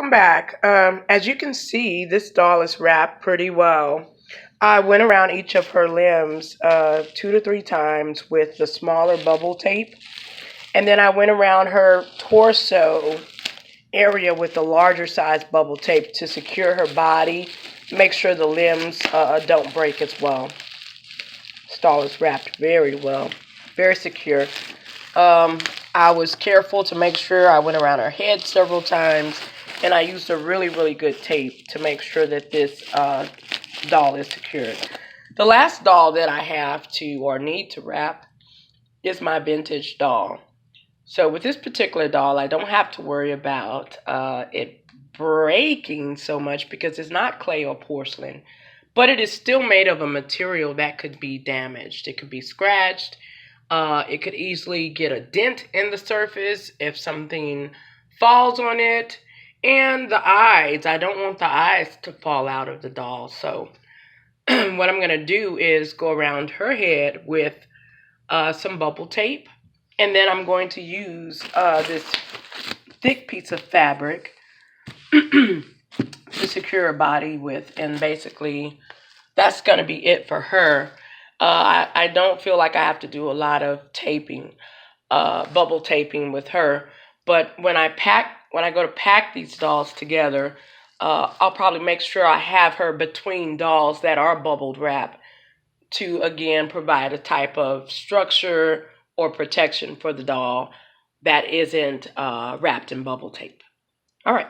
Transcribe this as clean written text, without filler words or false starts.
welcome back. As you can see, this doll is wrapped pretty well. I went around each of her limbs 2 to 3 times with the smaller bubble tape, and then I went around her torso area with the larger size bubble tape to secure her body, make sure the limbs don't break as well. This doll is wrapped very well, very secure. I was careful to make sure I went around her head several times, and I used a really good tape to make sure that this doll is secured. The last doll that I have to or need to wrap is my vintage doll. So with this particular doll, I don't have to worry about it breaking so much because it's not clay or porcelain, but it is still made of a material that could be damaged. It could be scratched. It could easily get a dent in the surface if something falls on it. And the eyes, I don't want the eyes to fall out of the doll. So what I'm going to do is go around her head with some bubble tape. And then I'm going to use this thick piece of fabric to secure her body with. And basically, that's going to be it for her. I don't feel like I have to do a lot of taping, bubble taping with her. But when I go to pack these dolls together, I'll probably make sure I have her between dolls that are bubbled wrap to, again, provide a type of structure or protection for the doll that isn't wrapped in bubble tape. All right.